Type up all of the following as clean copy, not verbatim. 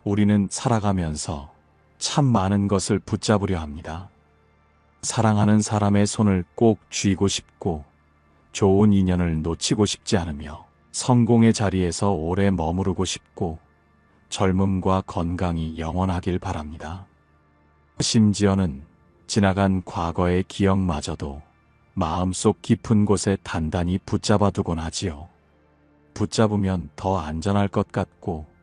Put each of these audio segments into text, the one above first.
우리는 살아가면서 참 많은 것을 붙잡으려 합니다. 사랑하는 사람의 손을 꼭 쥐고 싶고, 좋은 인연을 놓치고 싶지 않으며, 성공의 자리에서 오래 머무르고 싶고, 젊음과 건강이 영원하길 바랍니다. 심지어는 지나간 과거의 기억마저도 마음속 깊은 곳에 단단히 붙잡아 두곤 하지요. 붙잡으면 더 안전할 것 같고,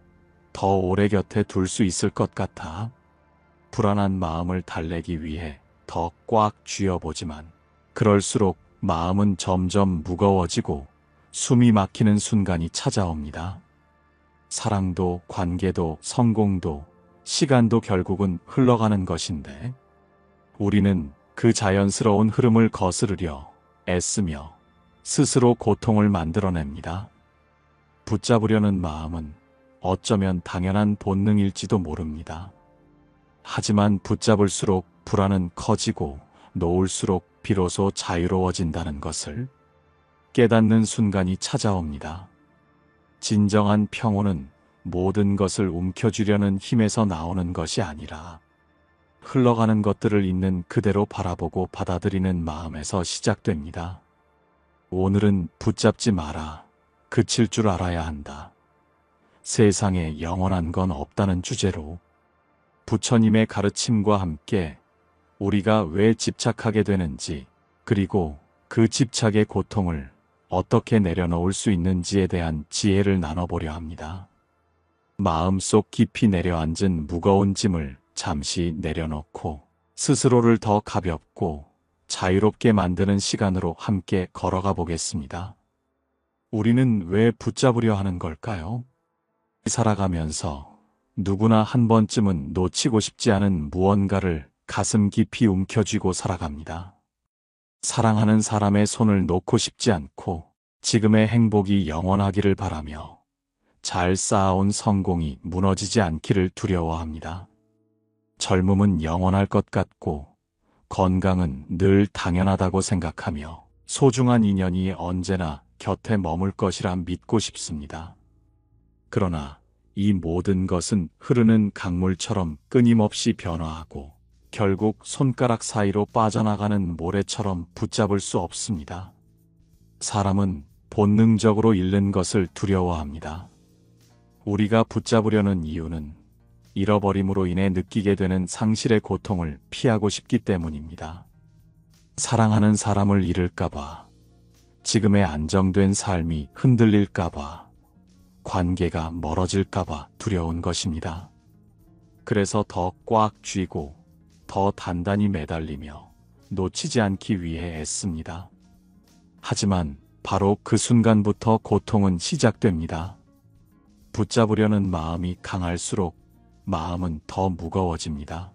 더 오래 곁에 둘 수 있을 것 같아 불안한 마음을 달래기 위해 더 꽉 쥐어보지만, 그럴수록 마음은 점점 무거워지고 숨이 막히는 순간이 찾아옵니다. 사랑도 관계도 성공도 시간도 결국은 흘러가는 것인데, 우리는 그 자연스러운 흐름을 거스르려 애쓰며 스스로 고통을 만들어냅니다. 붙잡으려는 마음은 어쩌면 당연한 본능일지도 모릅니다. 하지만 붙잡을수록 불안은 커지고 놓을수록 비로소 자유로워진다는 것을 깨닫는 순간이 찾아옵니다. 진정한 평온은 모든 것을 움켜쥐려는 힘에서 나오는 것이 아니라 흘러가는 것들을 있는 그대로 바라보고 받아들이는 마음에서 시작됩니다. 오늘은 붙잡지 마라. 그칠 줄 알아야 한다. 세상에 영원한 건 없다는 주제로 부처님의 가르침과 함께 우리가 왜 집착하게 되는지, 그리고 그 집착의 고통을 어떻게 내려놓을 수 있는지에 대한 지혜를 나눠보려 합니다. 마음속 깊이 내려앉은 무거운 짐을 잠시 내려놓고 스스로를 더 가볍고 자유롭게 만드는 시간으로 함께 걸어가 보겠습니다. 우리는 왜 붙잡으려 하는 걸까요? 살아가면서 누구나 한 번쯤은 놓치고 싶지 않은 무언가를 가슴 깊이 움켜쥐고 살아갑니다. 사랑하는 사람의 손을 놓고 싶지 않고, 지금의 행복이 영원하기를 바라며, 잘 쌓아온 성공이 무너지지 않기를 두려워합니다. 젊음은 영원할 것 같고, 건강은 늘 당연하다고 생각하며, 소중한 인연이 언제나 곁에 머물 것이라 믿고 싶습니다. 그러나 이 모든 것은 흐르는 강물처럼 끊임없이 변화하고, 결국 손가락 사이로 빠져나가는 모래처럼 붙잡을 수 없습니다. 사람은 본능적으로 잃는 것을 두려워합니다. 우리가 붙잡으려는 이유는 잃어버림으로 인해 느끼게 되는 상실의 고통을 피하고 싶기 때문입니다. 사랑하는 사람을 잃을까봐, 지금의 안정된 삶이 흔들릴까봐, 관계가 멀어질까봐 두려운 것입니다. 그래서 더 꽉 쥐고 더 단단히 매달리며 놓치지 않기 위해 애씁니다. 하지만 바로 그 순간부터 고통은 시작됩니다. 붙잡으려는 마음이 강할수록 마음은 더 무거워집니다.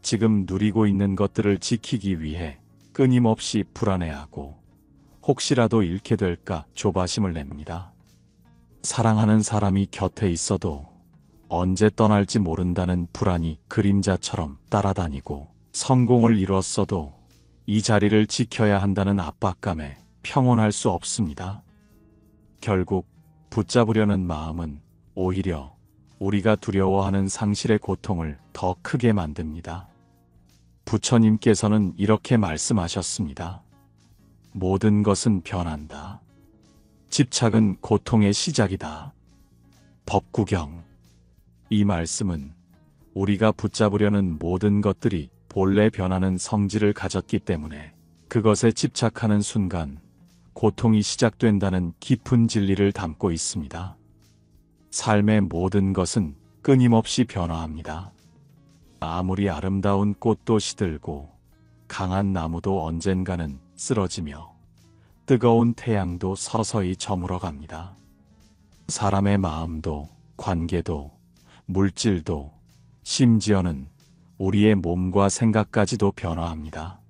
지금 누리고 있는 것들을 지키기 위해 끊임없이 불안해하고, 혹시라도 잃게 될까 조바심을 냅니다. 사랑하는 사람이 곁에 있어도 언제 떠날지 모른다는 불안이 그림자처럼 따라다니고, 성공을 이뤘어도 이 자리를 지켜야 한다는 압박감에 평온할 수 없습니다. 결국 붙잡으려는 마음은 오히려 우리가 두려워하는 상실의 고통을 더 크게 만듭니다. 부처님께서는 이렇게 말씀하셨습니다. 모든 것은 변한다. 집착은 고통의 시작이다. 법구경. 이 말씀은 우리가 붙잡으려는 모든 것들이 본래 변하는 성질을 가졌기 때문에 그것에 집착하는 순간 고통이 시작된다는 깊은 진리를 담고 있습니다. 삶의 모든 것은 끊임없이 변화합니다. 아무리 아름다운 꽃도 시들고, 강한 나무도 언젠가는 쓰러지며, 뜨거운 태양도 서서히 저물어 갑니다. 사람의 마음도, 관계도, 물질도, 심지어는 우리의 몸과 생각까지도 변화합니다.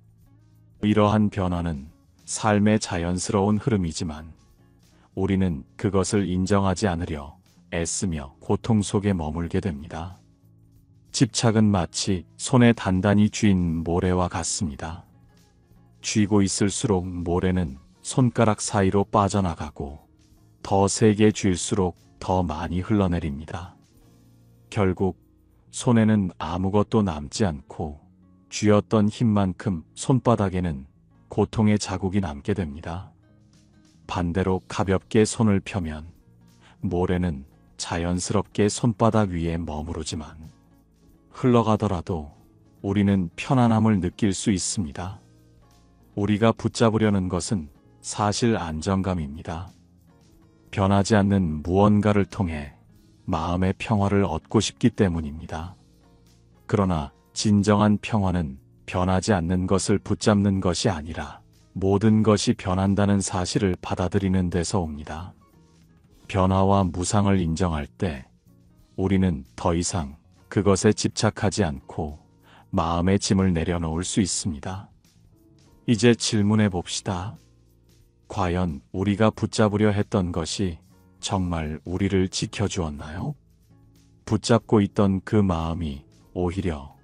이러한 변화는 삶의 자연스러운 흐름이지만, 우리는 그것을 인정하지 않으려 애쓰며 고통 속에 머물게 됩니다. 집착은 마치 손에 단단히 쥔 모래와 같습니다. 쥐고 있을수록 모래는 손가락 사이로 빠져나가고, 더 세게 쥘수록 더 많이 흘러내립니다. 결국 손에는 아무것도 남지 않고 쥐었던 힘만큼 손바닥에는 고통의 자국이 남게 됩니다. 반대로 가볍게 손을 펴면 모래는 자연스럽게 손바닥 위에 머무르지만 흘러가더라도 우리는 편안함을 느낄 수 있습니다. 우리가 붙잡으려는 것은 사실 안정감입니다. 변하지 않는 무언가를 통해 마음의 평화를 얻고 싶기 때문입니다. 그러나 진정한 평화는 변하지 않는 것을 붙잡는 것이 아니라 모든 것이 변한다는 사실을 받아들이는 데서 옵니다. 변화와 무상을 인정할 때 우리는 더 이상 그것에 집착하지 않고 마음의 짐을 내려놓을 수 있습니다. 이제 질문해 봅시다. 과연 우리가 붙잡으려 했던 것이 정말 우리를 지켜주었나요? 붙잡고 있던 그 마음이 오히려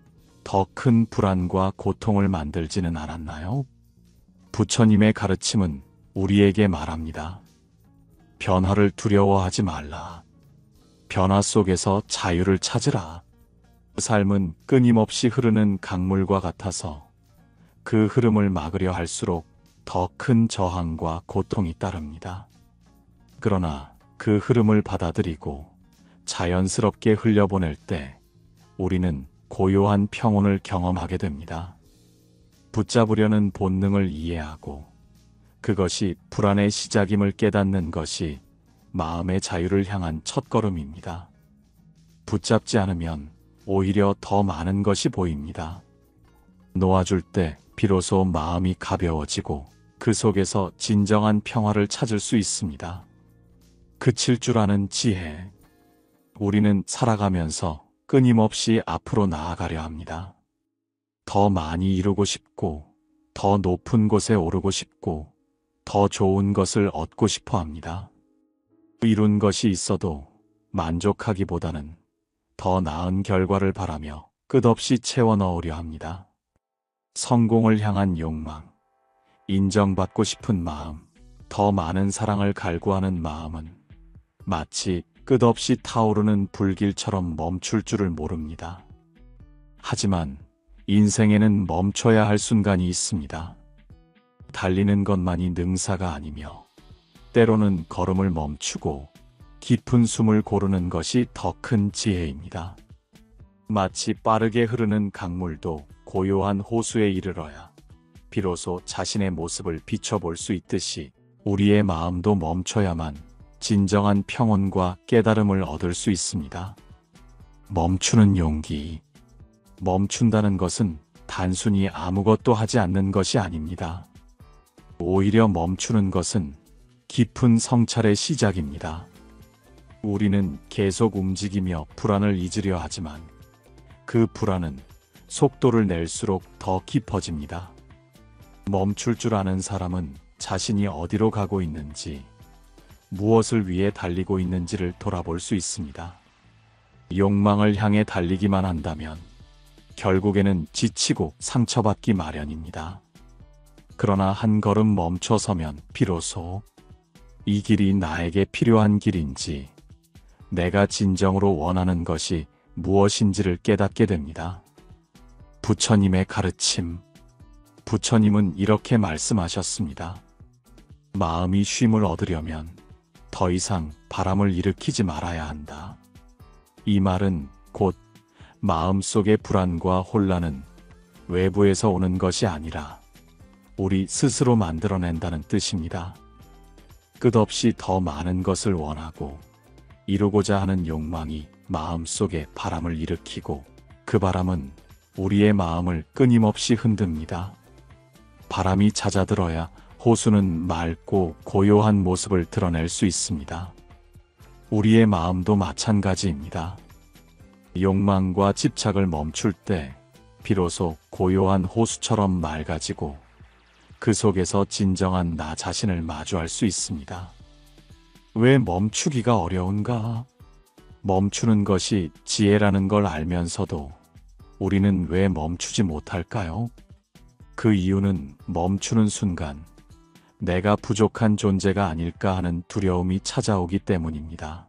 더 큰 불안과 고통을 만들지는 않았나요? 부처님의 가르침은 우리에게 말합니다. 변화를 두려워하지 말라. 변화 속에서 자유를 찾으라. 삶은 끊임없이 흐르는 강물과 같아서 그 흐름을 막으려 할수록 더 큰 저항과 고통이 따릅니다. 그러나 그 흐름을 받아들이고 자연스럽게 흘려보낼 때 우리는 고요한 평온을 경험하게 됩니다. 붙잡으려는 본능을 이해하고 그것이 불안의 시작임을 깨닫는 것이 마음의 자유를 향한 첫걸음입니다. 붙잡지 않으면 오히려 더 많은 것이 보입니다. 놓아줄 때 비로소 마음이 가벼워지고 그 속에서 진정한 평화를 찾을 수 있습니다. 그칠 줄 아는 지혜. 우리는 살아가면서 끊임없이 앞으로 나아가려 합니다. 더 많이 이루고 싶고, 더 높은 곳에 오르고 싶고, 더 좋은 것을 얻고 싶어 합니다. 이룬 것이 있어도 만족하기보다는 더 나은 결과를 바라며 끝없이 채워 넣으려 합니다. 성공을 향한 욕망, 인정받고 싶은 마음, 더 많은 사랑을 갈구하는 마음은 마치 끝없이 타오르는 불길처럼 멈출 줄을 모릅니다. 하지만 인생에는 멈춰야 할 순간이 있습니다. 달리는 것만이 능사가 아니며 때로는 걸음을 멈추고 깊은 숨을 고르는 것이 더 큰 지혜입니다. 마치 빠르게 흐르는 강물도 고요한 호수에 이르러야 비로소 자신의 모습을 비춰볼 수 있듯이 우리의 마음도 멈춰야만 진정한 평온과 깨달음을 얻을 수 있습니다. 멈추는 용기. 멈춘다는 것은 단순히 아무것도 하지 않는 것이 아닙니다. 오히려 멈추는 것은 깊은 성찰의 시작입니다. 우리는 계속 움직이며 불안을 잊으려 하지만 그 불안은 속도를 낼수록 더 깊어집니다. 멈출 줄 아는 사람은 자신이 어디로 가고 있는지, 무엇을 위해 달리고 있는지를 돌아볼 수 있습니다. 욕망을 향해 달리기만 한다면 결국에는 지치고 상처받기 마련입니다. 그러나 한 걸음 멈춰서면 비로소 이 길이 나에게 필요한 길인지, 내가 진정으로 원하는 것이 무엇인지를 깨닫게 됩니다. 부처님의 가르침. 부처님은 이렇게 말씀하셨습니다. 마음이 쉼을 얻으려면 더 이상 바람을 일으키지 말아야 한다. 이 말은 곧 마음속의 불안과 혼란은 외부에서 오는 것이 아니라 우리 스스로 만들어낸다는 뜻입니다. 끝없이 더 많은 것을 원하고 이루고자 하는 욕망이 마음속에 바람을 일으키고 그 바람은 우리의 마음을 끊임없이 흔듭니다. 바람이 잦아들어야 호수는 맑고 고요한 모습을 드러낼 수 있습니다. 우리의 마음도 마찬가지입니다. 욕망과 집착을 멈출 때 비로소 고요한 호수처럼 맑아지고 그 속에서 진정한 나 자신을 마주할 수 있습니다. 왜 멈추기가 어려운가? 멈추는 것이 지혜라는 걸 알면서도 우리는 왜 멈추지 못할까요? 그 이유는 멈추는 순간 내가 부족한 존재가 아닐까 하는 두려움이 찾아오기 때문입니다.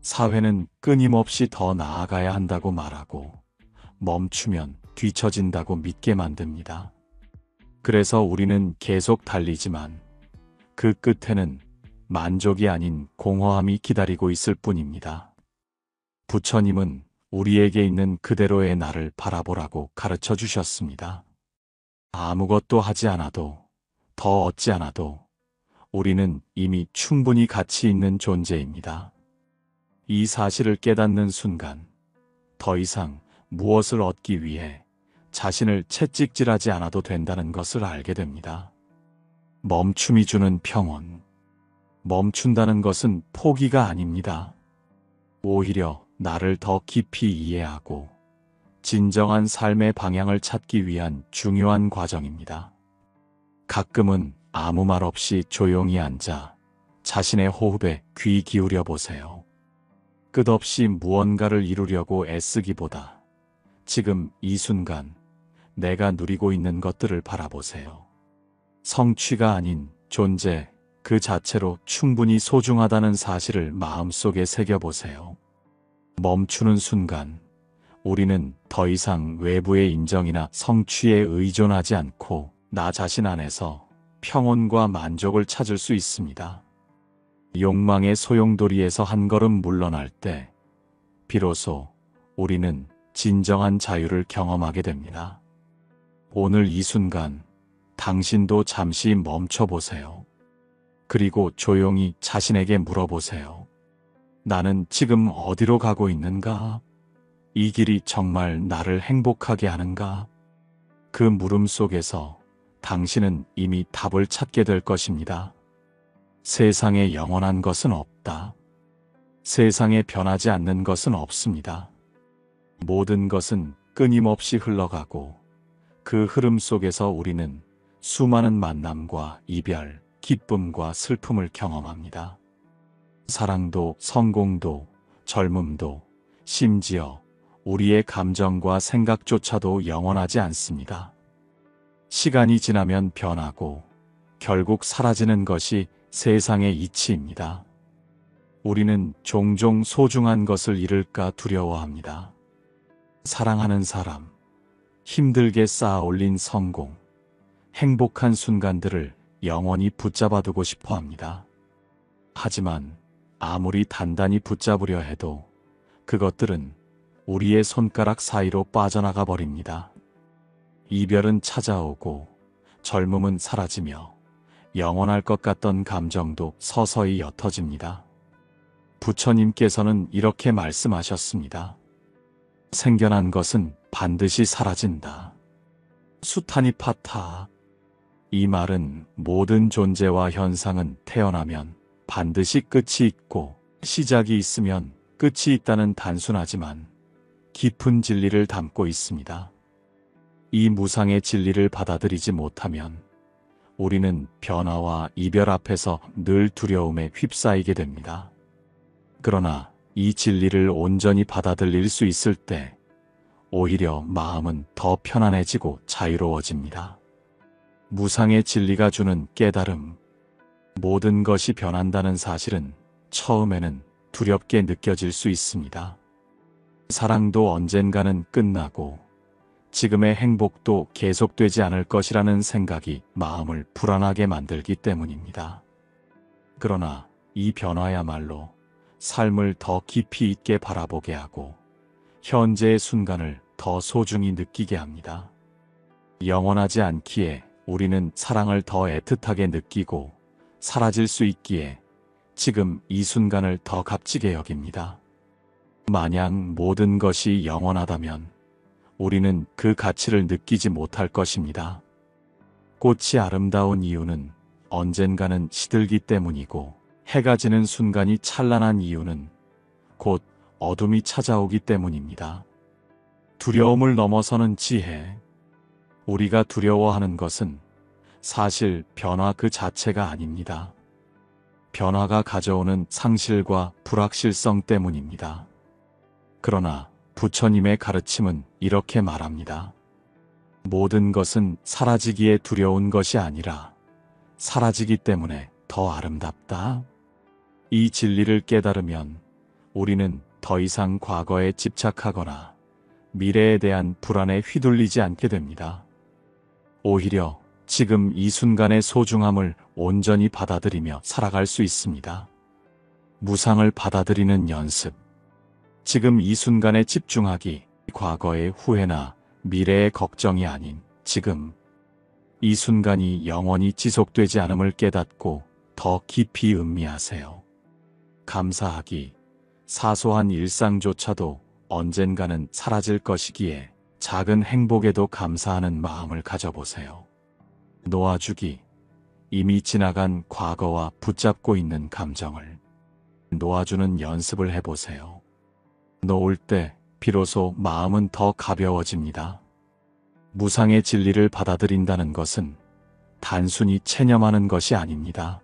사회는 끊임없이 더 나아가야 한다고 말하고 멈추면 뒤처진다고 믿게 만듭니다. 그래서 우리는 계속 달리지만 그 끝에는 만족이 아닌 공허함이 기다리고 있을 뿐입니다. 부처님은 우리에게 있는 그대로의 나를 바라보라고 가르쳐 주셨습니다. 아무것도 하지 않아도, 더 얻지 않아도 우리는 이미 충분히 가치 있는 존재입니다. 이 사실을 깨닫는 순간 더 이상 무엇을 얻기 위해 자신을 채찍질하지 않아도 된다는 것을 알게 됩니다. 멈춤이 주는 평온. 멈춘다는 것은 포기가 아닙니다. 오히려 나를 더 깊이 이해하고 진정한 삶의 방향을 찾기 위한 중요한 과정입니다. 가끔은 아무 말 없이 조용히 앉아 자신의 호흡에 귀 기울여 보세요. 끝없이 무언가를 이루려고 애쓰기보다 지금 이 순간 내가 누리고 있는 것들을 바라보세요. 성취가 아닌 존재 그 자체로 충분히 소중하다는 사실을 마음속에 새겨보세요. 멈추는 순간 우리는 더 이상 외부의 인정이나 성취에 의존하지 않고 나 자신 안에서 평온과 만족을 찾을 수 있습니다. 욕망의 소용돌이에서 한 걸음 물러날 때 비로소 우리는 진정한 자유를 경험하게 됩니다. 오늘 이 순간 당신도 잠시 멈춰보세요. 그리고 조용히 자신에게 물어보세요. 나는 지금 어디로 가고 있는가? 이 길이 정말 나를 행복하게 하는가? 그 물음 속에서 당신은 이미 답을 찾게 될 것입니다. 세상에 영원한 것은 없다. 세상에 변하지 않는 것은 없습니다. 모든 것은 끊임없이 흘러가고 그 흐름 속에서 우리는 수많은 만남과 이별, 기쁨과 슬픔을 경험합니다. 사랑도, 성공도, 젊음도, 심지어 우리의 감정과 생각조차도 영원하지 않습니다. 시간이 지나면 변하고 결국 사라지는 것이 세상의 이치입니다. 우리는 종종 소중한 것을 잃을까 두려워합니다. 사랑하는 사람, 힘들게 쌓아 올린 성공, 행복한 순간들을 영원히 붙잡아두고 싶어 합니다. 하지만 아무리 단단히 붙잡으려 해도 그것들은 우리의 손가락 사이로 빠져나가 버립니다. 이별은 찾아오고 젊음은 사라지며 영원할 것 같던 감정도 서서히 옅어집니다. 부처님께서는 이렇게 말씀하셨습니다. 생겨난 것은 반드시 사라진다. 수타니파타. 이 말은 모든 존재와 현상은 태어나면 반드시 끝이 있고 시작이 있으면 끝이 있다는 단순하지만 깊은 진리를 담고 있습니다. 이 무상의 진리를 받아들이지 못하면 우리는 변화와 이별 앞에서 늘 두려움에 휩싸이게 됩니다. 그러나 이 진리를 온전히 받아들일 수 있을 때 오히려 마음은 더 편안해지고 자유로워집니다. 무상의 진리가 주는 깨달음. 모든 것이 변한다는 사실은 처음에는 두렵게 느껴질 수 있습니다. 사랑도 언젠가는 끝나고 지금의 행복도 계속되지 않을 것이라는 생각이 마음을 불안하게 만들기 때문입니다. 그러나 이 변화야말로 삶을 더 깊이 있게 바라보게 하고 현재의 순간을 더 소중히 느끼게 합니다. 영원하지 않기에 우리는 사랑을 더 애틋하게 느끼고 사라질 수 있기에 지금 이 순간을 더 값지게 여깁니다. 만약 모든 것이 영원하다면 우리는 그 가치를 느끼지 못할 것입니다. 꽃이 아름다운 이유는 언젠가는 시들기 때문이고 해가 지는 순간이 찬란한 이유는 곧 어둠이 찾아오기 때문입니다. 두려움을 넘어서는 지혜. 우리가 두려워하는 것은 사실 변화 그 자체가 아닙니다. 변화가 가져오는 상실과 불확실성 때문입니다. 그러나 부처님의 가르침은 이렇게 말합니다. 모든 것은 사라지기에 두려운 것이 아니라 사라지기 때문에 더 아름답다. 이 진리를 깨달으면 우리는 더 이상 과거에 집착하거나 미래에 대한 불안에 휘둘리지 않게 됩니다. 오히려 지금 이 순간의 소중함을 온전히 받아들이며 살아갈 수 있습니다. 무상을 받아들이는 연습. 지금 이 순간에 집중하기, 과거의 후회나 미래의 걱정이 아닌 지금 이 순간이 영원히 지속되지 않음을 깨닫고 더 깊이 음미하세요. 감사하기. 사소한 일상조차도 언젠가는 사라질 것이기에 작은 행복에도 감사하는 마음을 가져보세요. 놓아주기. 이미 지나간 과거와 붙잡고 있는 감정을 놓아주는 연습을 해보세요. 놓을 때 비로소 마음은 더 가벼워집니다. 무상의 진리를 받아들인다는 것은 단순히 체념하는 것이 아닙니다.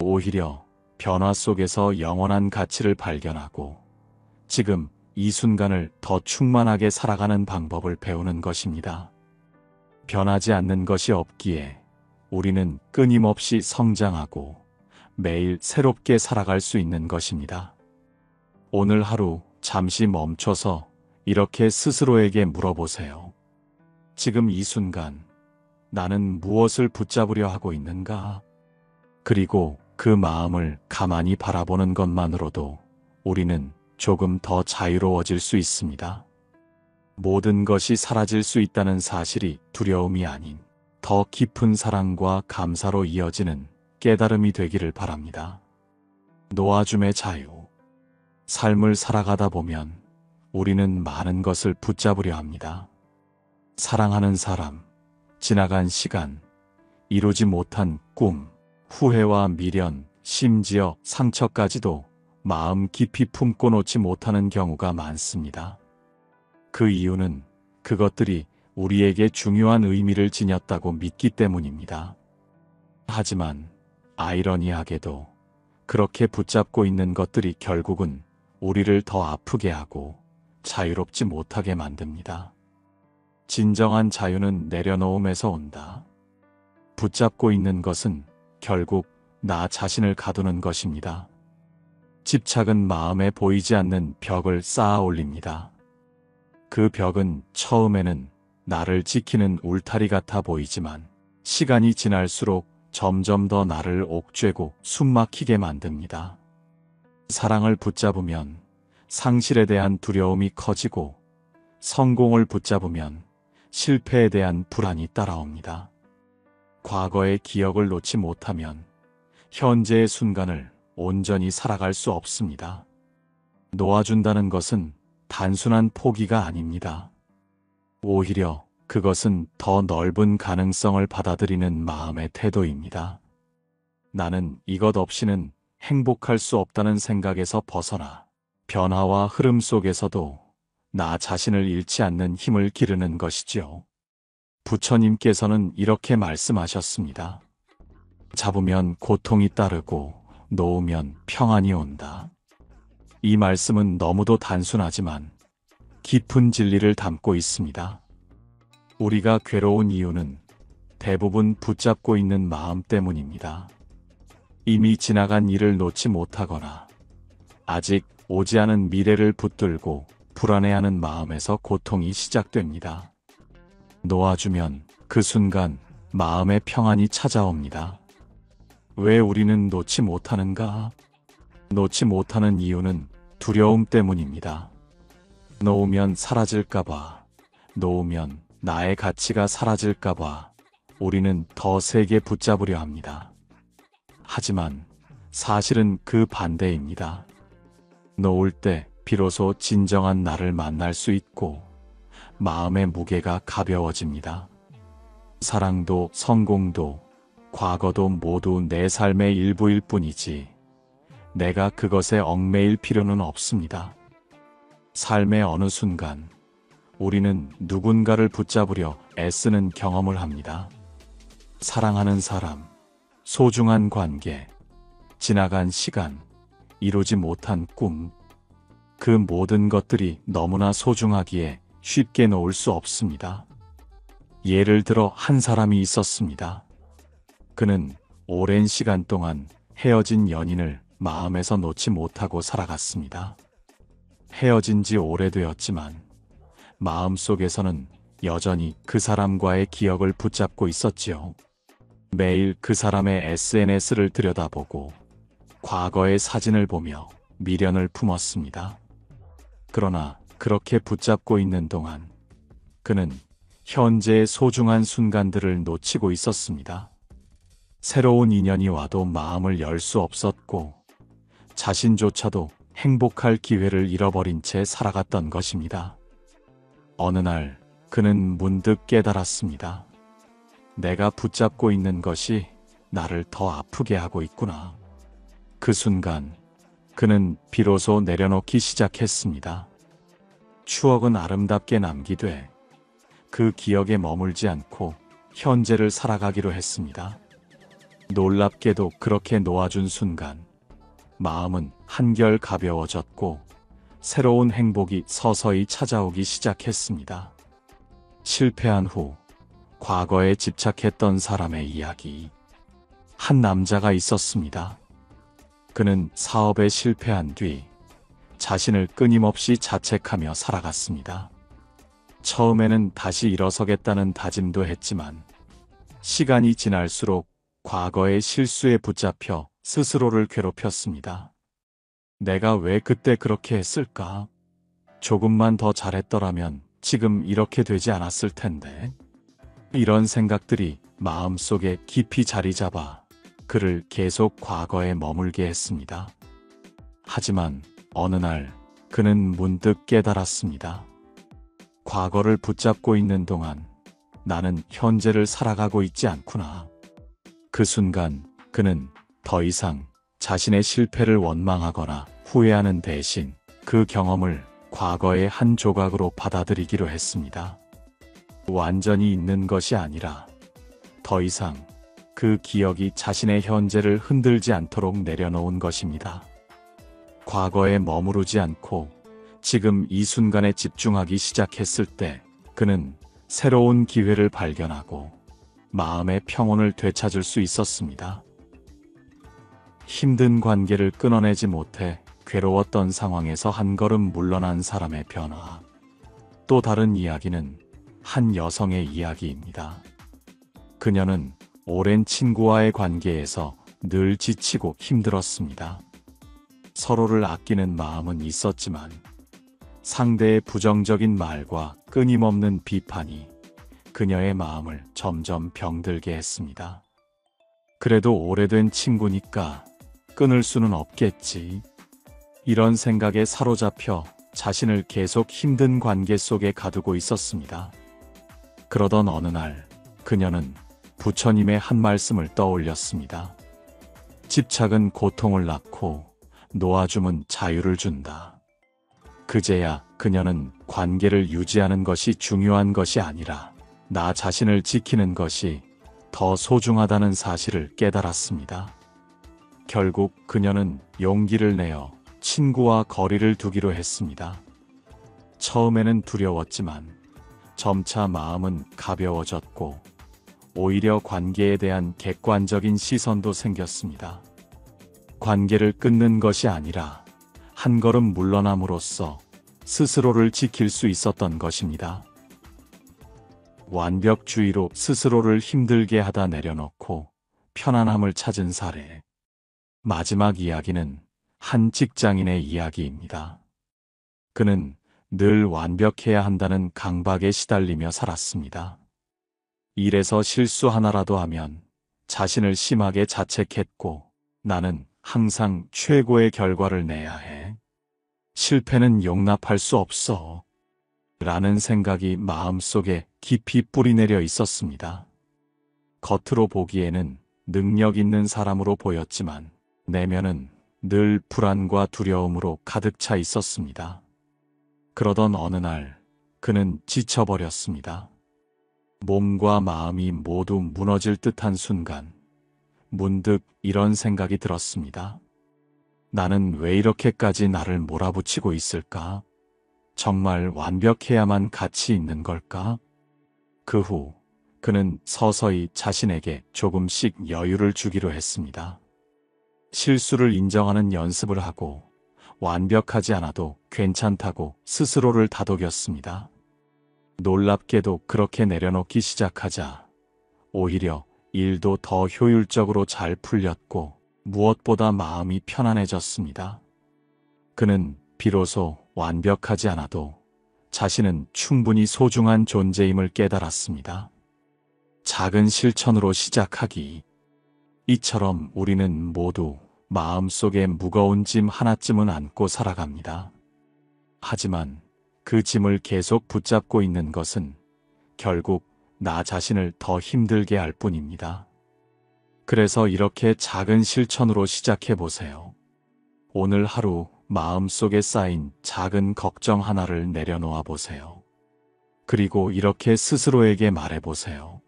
오히려 변화 속에서 영원한 가치를 발견하고 지금 이 순간을 더 충만하게 살아가는 방법을 배우는 것입니다. 변하지 않는 것이 없기에 우리는 끊임없이 성장하고 매일 새롭게 살아갈 수 있는 것입니다. 오늘 하루 잠시 멈춰서 이렇게 스스로에게 물어보세요. 지금 이 순간 나는 무엇을 붙잡으려 하고 있는가? 그리고 그 마음을 가만히 바라보는 것만으로도 우리는 조금 더 자유로워질 수 있습니다. 모든 것이 사라질 수 있다는 사실이 두려움이 아닌 더 깊은 사랑과 감사로 이어지는 깨달음이 되기를 바랍니다. 놓아줌의 자유. 삶을 살아가다 보면 우리는 많은 것을 붙잡으려 합니다. 사랑하는 사람, 지나간 시간, 이루지 못한 꿈, 후회와 미련, 심지어 상처까지도 마음 깊이 품고 놓지 못하는 경우가 많습니다. 그 이유는 그것들이 우리에게 중요한 의미를 지녔다고 믿기 때문입니다. 하지만 아이러니하게도 그렇게 붙잡고 있는 것들이 결국은 우리를 더 아프게 하고 자유롭지 못하게 만듭니다. 진정한 자유는 내려놓음에서 온다. 붙잡고 있는 것은 결국 나 자신을 가두는 것입니다. 집착은 마음에 보이지 않는 벽을 쌓아 올립니다. 그 벽은 처음에는 나를 지키는 울타리 같아 보이지만 시간이 지날수록 점점 더 나를 옥죄고 숨막히게 만듭니다. 사랑을 붙잡으면 상실에 대한 두려움이 커지고 성공을 붙잡으면 실패에 대한 불안이 따라옵니다. 과거의 기억을 놓지 못하면 현재의 순간을 온전히 살아갈 수 없습니다. 놓아준다는 것은 단순한 포기가 아닙니다. 오히려 그것은 더 넓은 가능성을 받아들이는 마음의 태도입니다. 나는 이것 없이는 행복할 수 없다는 생각에서 벗어나 변화와 흐름 속에서도 나 자신을 잃지 않는 힘을 기르는 것이지요. 부처님께서는 이렇게 말씀하셨습니다. 잡으면 고통이 따르고 놓으면 평안이 온다. 이 말씀은 너무도 단순하지만 깊은 진리를 담고 있습니다. 우리가 괴로운 이유는 대부분 붙잡고 있는 마음 때문입니다. 이미 지나간 일을 놓지 못하거나 아직 오지 않은 미래를 붙들고 불안해하는 마음에서 고통이 시작됩니다. 놓아주면 그 순간 마음의 평안이 찾아옵니다. 왜 우리는 놓지 못하는가? 놓지 못하는 이유는 두려움 때문입니다. 놓으면 사라질까봐, 놓으면 나의 가치가 사라질까봐 우리는 더 세게 붙잡으려 합니다. 하지만 사실은 그 반대입니다. 놓을 때 비로소 진정한 나를 만날 수 있고 마음의 무게가 가벼워집니다. 사랑도 성공도 과거도 모두 내 삶의 일부일 뿐이지 내가 그것에 얽매일 필요는 없습니다. 삶의 어느 순간 우리는 누군가를 붙잡으려 애쓰는 경험을 합니다. 사랑하는 사람, 소중한 관계, 지나간 시간, 이루지 못한 꿈, 그 모든 것들이 너무나 소중하기에 쉽게 놓을 수 없습니다. 예를 들어 한 사람이 있었습니다. 그는 오랜 시간 동안 헤어진 연인을 마음에서 놓지 못하고 살아갔습니다. 헤어진 지 오래되었지만 마음속에서는 여전히 그 사람과의 기억을 붙잡고 있었지요. 매일 그 사람의 SNS를 들여다보고 과거의 사진을 보며 미련을 품었습니다. 그러나 그렇게 붙잡고 있는 동안 그는 현재의 소중한 순간들을 놓치고 있었습니다. 새로운 인연이 와도 마음을 열 수 없었고 자신조차도 행복할 기회를 잃어버린 채 살아갔던 것입니다. 어느 날 그는 문득 깨달았습니다. 내가 붙잡고 있는 것이 나를 더 아프게 하고 있구나. 그 순간 그는 비로소 내려놓기 시작했습니다. 추억은 아름답게 남기되 그 기억에 머물지 않고 현재를 살아가기로 했습니다. 놀랍게도 그렇게 놓아준 순간 마음은 한결 가벼워졌고 새로운 행복이 서서히 찾아오기 시작했습니다. 실패한 후 과거에 집착했던 사람의 이야기. 한 남자가 있었습니다. 그는 사업에 실패한 뒤 자신을 끊임없이 자책하며 살아갔습니다. 처음에는 다시 일어서겠다는 다짐도 했지만 시간이 지날수록 과거의 실수에 붙잡혀 스스로를 괴롭혔습니다. 내가 왜 그때 그렇게 했을까? 조금만 더 잘했더라면 지금 이렇게 되지 않았을 텐데. 이런 생각들이 마음속에 깊이 자리 잡아 그를 계속 과거에 머물게 했습니다. 하지만 어느 날 그는 문득 깨달았습니다. 과거를 붙잡고 있는 동안 나는 현재를 살아가고 있지 않구나. 그 순간 그는 더 이상 자신의 실패를 원망하거나 후회하는 대신 그 경험을 과거의 한 조각으로 받아들이기로 했습니다. 완전히 잊는 것이 아니라 더 이상 그 기억이 자신의 현재를 흔들지 않도록 내려놓은 것입니다. 과거에 머무르지 않고 지금 이 순간에 집중하기 시작했을 때 그는 새로운 기회를 발견하고 마음의 평온을 되찾을 수 있었습니다. 힘든 관계를 끊어내지 못해 괴로웠던 상황에서 한 걸음 물러난 사람의 변화. 또 다른 이야기는 한 여성의 이야기입니다. 그녀는 오랜 친구와의 관계에서 늘 지치고 힘들었습니다. 서로를 아끼는 마음은 있었지만 상대의 부정적인 말과 끊임없는 비판이 그녀의 마음을 점점 병들게 했습니다. 그래도 오래된 친구니까 끊을 수는 없겠지. 이런 생각에 사로잡혀 자신을 계속 힘든 관계 속에 가두고 있었습니다. 그러던 어느 날 그녀는 부처님의 한 말씀을 떠올렸습니다. 집착은 고통을 낳고 놓아줌은 자유를 준다. 그제야 그녀는 관계를 유지하는 것이 중요한 것이 아니라 나 자신을 지키는 것이 더 소중하다는 사실을 깨달았습니다. 결국 그녀는 용기를 내어 친구와 거리를 두기로 했습니다. 처음에는 두려웠지만 점차 마음은 가벼워졌고 오히려 관계에 대한 객관적인 시선도 생겼습니다. 관계를 끊는 것이 아니라 한 걸음 물러남으로써 스스로를 지킬 수 있었던 것입니다. 완벽주의로 스스로를 힘들게 하다 내려놓고 편안함을 찾은 사례. 마지막 이야기는 한 직장인의 이야기입니다. 그는 늘 완벽해야 한다는 강박에 시달리며 살았습니다. 일에서 실수 하나라도 하면 자신을 심하게 자책했고 나는 항상 최고의 결과를 내야 해. 실패는 용납할 수 없어. 라는 생각이 마음속에 깊이 뿌리내려 있었습니다. 겉으로 보기에는 능력 있는 사람으로 보였지만 내면은 늘 불안과 두려움으로 가득 차 있었습니다. 그러던 어느 날 그는 지쳐버렸습니다. 몸과 마음이 모두 무너질 듯한 순간 문득 이런 생각이 들었습니다. 나는 왜 이렇게까지 나를 몰아붙이고 있을까? 정말 완벽해야만 가치 있는 걸까? 그 후 그는 서서히 자신에게 조금씩 여유를 주기로 했습니다. 실수를 인정하는 연습을 하고 완벽하지 않아도 괜찮다고 스스로를 다독였습니다. 놀랍게도 그렇게 내려놓기 시작하자 오히려 일도 더 효율적으로 잘 풀렸고 무엇보다 마음이 편안해졌습니다. 그는 비로소 완벽하지 않아도 자신은 충분히 소중한 존재임을 깨달았습니다. 작은 실천으로 시작하기. 이처럼 우리는 모두 마음속에 무거운 짐 하나쯤은 안고 살아갑니다. 하지만 그 짐을 계속 붙잡고 있는 것은 결국 나 자신을 더 힘들게 할 뿐입니다. 그래서 이렇게 작은 실천으로 시작해 보세요. 오늘 하루 마음속에 쌓인 작은 걱정 하나를 내려놓아 보세요. 그리고 이렇게 스스로에게 말해 보세요.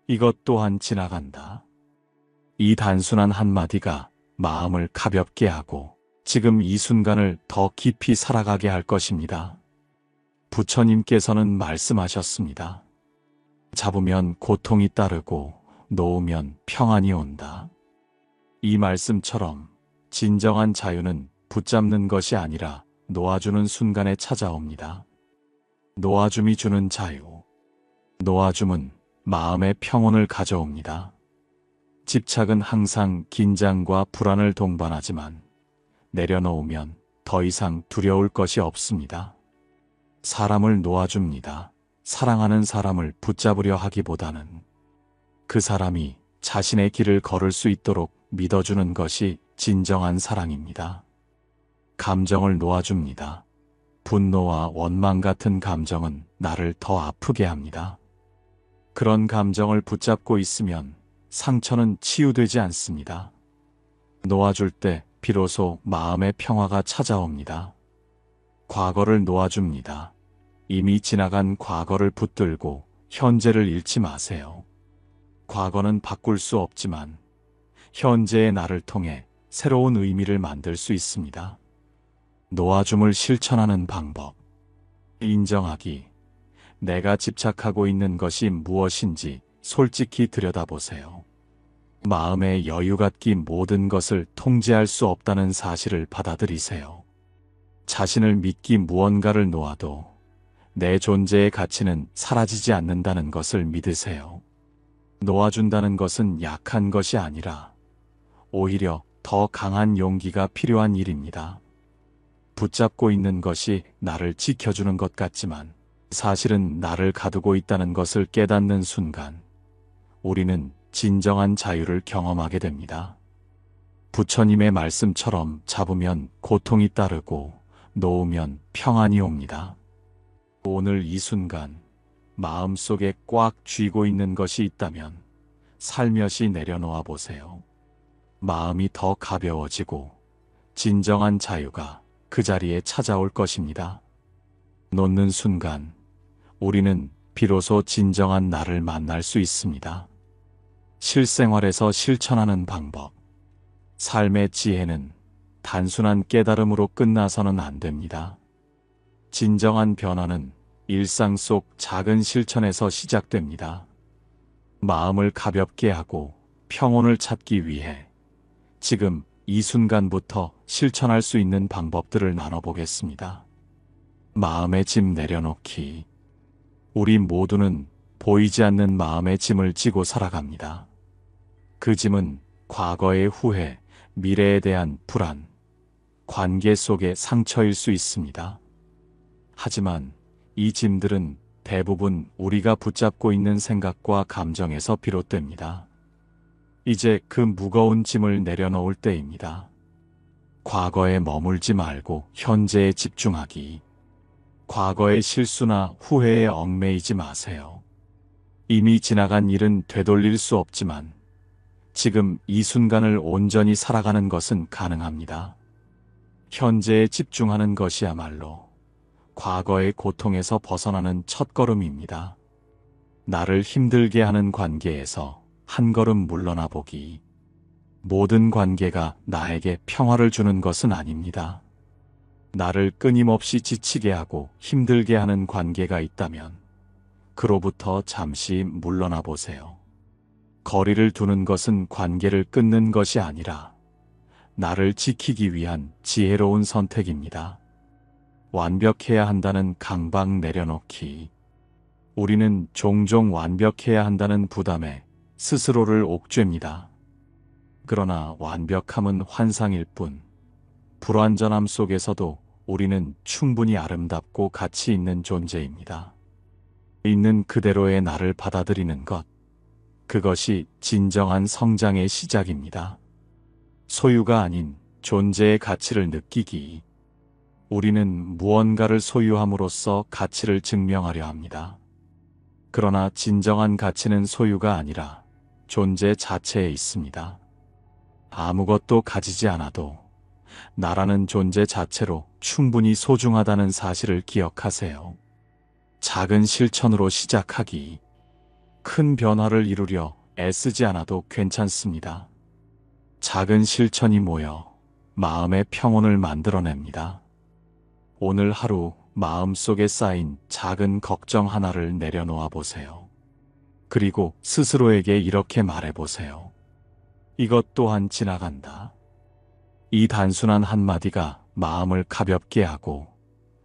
이것 또한 지나간다. 이 단순한 한마디가 마음을 가볍게 하고 지금 이 순간을 더 깊이 살아가게 할 것입니다. 부처님께서는 말씀하셨습니다. 잡으면 고통이 따르고 놓으면 평안이 온다. 이 말씀처럼 진정한 자유는 붙잡는 것이 아니라 놓아주는 순간에 찾아옵니다. 놓아줌이 주는 자유. 놓아줌은 마음의 평온을 가져옵니다. 집착은 항상 긴장과 불안을 동반하지만 내려놓으면 더 이상 두려울 것이 없습니다. 사람을 놓아줍니다. 사랑하는 사람을 붙잡으려 하기보다는 그 사람이 자신의 길을 걸을 수 있도록 믿어주는 것이 진정한 사랑입니다. 감정을 놓아줍니다. 분노와 원망 같은 감정은 나를 더 아프게 합니다. 그런 감정을 붙잡고 있으면 상처는 치유되지 않습니다. 놓아줄 때 비로소 마음의 평화가 찾아옵니다. 과거를 놓아줍니다. 이미 지나간 과거를 붙들고 현재를 잃지 마세요. 과거는 바꿀 수 없지만 현재의 나를 통해 새로운 의미를 만들 수 있습니다. 놓아줌을 실천하는 방법. 인정하기. 내가 집착하고 있는 것이 무엇인지 솔직히 들여다보세요. 마음의 여유 갖기 모든 것을 통제할 수 없다는 사실을 받아들이세요. 자신을 믿기 무언가를 놓아도 내 존재의 가치는 사라지지 않는다는 것을 믿으세요. 놓아준다는 것은 약한 것이 아니라 오히려 더 강한 용기가 필요한 일입니다. 붙잡고 있는 것이 나를 지켜주는 것 같지만 사실은 나를 가두고 있다는 것을 깨닫는 순간 우리는 진정한 자유를 경험하게 됩니다. 부처님의 말씀처럼 잡으면 고통이 따르고 놓으면 평안이 옵니다. 오늘 이 순간 마음속에 꽉 쥐고 있는 것이 있다면 살며시 내려놓아 보세요. 마음이 더 가벼워지고 진정한 자유가 그 자리에 찾아올 것입니다. 놓는 순간 우리는 비로소 진정한 나를 만날 수 있습니다. 실생활에서 실천하는 방법. 삶의 지혜는 단순한 깨달음으로 끝나서는 안 됩니다. 진정한 변화는 일상 속 작은 실천에서 시작됩니다. 마음을 가볍게 하고 평온을 찾기 위해 지금 이 순간부터 실천할 수 있는 방법들을 나눠보겠습니다. 마음의 짐 내려놓기. 우리 모두는 보이지 않는 마음의 짐을 지고 살아갑니다. 그 짐은 과거의 후회, 미래에 대한 불안, 관계 속의 상처일 수 있습니다. 하지만 이 짐들은 대부분 우리가 붙잡고 있는 생각과 감정에서 비롯됩니다. 이제 그 무거운 짐을 내려놓을 때입니다. 과거에 머물지 말고 현재에 집중하기. 과거의 실수나 후회에 얽매이지 마세요. 이미 지나간 일은 되돌릴 수 없지만 지금 이 순간을 온전히 살아가는 것은 가능합니다. 현재에 집중하는 것이야말로 과거의 고통에서 벗어나는 첫걸음입니다. 나를 힘들게 하는 관계에서 한 걸음 물러나 보기. 모든 관계가 나에게 평화를 주는 것은 아닙니다. 나를 끊임없이 지치게 하고 힘들게 하는 관계가 있다면 그로부터 잠시 물러나 보세요. 거리를 두는 것은 관계를 끊는 것이 아니라 나를 지키기 위한 지혜로운 선택입니다. 완벽해야 한다는 강박 내려놓기. 우리는 종종 완벽해야 한다는 부담에 스스로를 옥죄입니다. 그러나 완벽함은 환상일 뿐, 불완전함 속에서도 우리는 충분히 아름답고 가치 있는 존재입니다. 있는 그대로의 나를 받아들이는 것, 그것이 진정한 성장의 시작입니다. 소유가 아닌 존재의 가치를 느끼기. 우리는 무언가를 소유함으로써 가치를 증명하려 합니다. 그러나 진정한 가치는 소유가 아니라 존재 자체에 있습니다. 아무것도 가지지 않아도 나라는 존재 자체로 충분히 소중하다는 사실을 기억하세요. 작은 실천으로 시작하기. 큰 변화를 이루려 애쓰지 않아도 괜찮습니다. 작은 실천이 모여 마음의 평온을 만들어냅니다. 오늘 하루 마음속에 쌓인 작은 걱정 하나를 내려놓아 보세요. 그리고 스스로에게 이렇게 말해보세요. 이것 또한 지나간다. 이 단순한 한마디가 마음을 가볍게 하고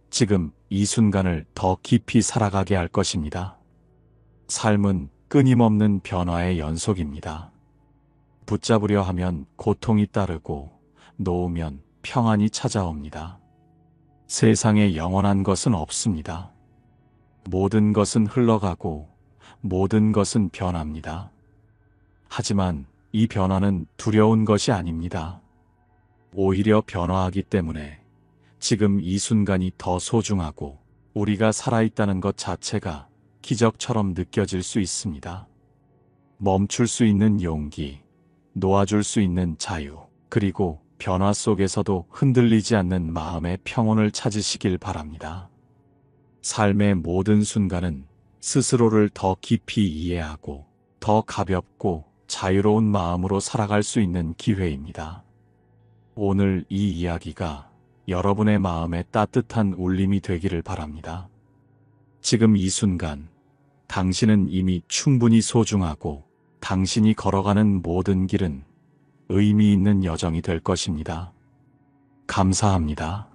지금 이 순간을 더 깊이 살아가게 할 것입니다. 삶은 끊임없는 변화의 연속입니다. 붙잡으려 하면 고통이 따르고 놓으면 평안이 찾아옵니다. 세상에 영원한 것은 없습니다. 모든 것은 흘러가고 모든 것은 변합니다. 하지만 이 변화는 두려운 것이 아닙니다. 오히려 변화하기 때문에 지금 이 순간이 더 소중하고 우리가 살아있다는 것 자체가 기적처럼 느껴질 수 있습니다. 멈출 수 있는 용기, 놓아줄 수 있는 자유, 그리고 변화 속에서도 흔들리지 않는 마음의 평온을 찾으시길 바랍니다. 삶의 모든 순간은 스스로를 더 깊이 이해하고 더 가볍고 자유로운 마음으로 살아갈 수 있는 기회입니다. 오늘 이 이야기가 여러분의 마음에 따뜻한 울림이 되기를 바랍니다. 지금 이 순간, 당신은 이미 충분히 소중하고 당신이 걸어가는 모든 길은 의미 있는 여정이 될 것입니다. 감사합니다.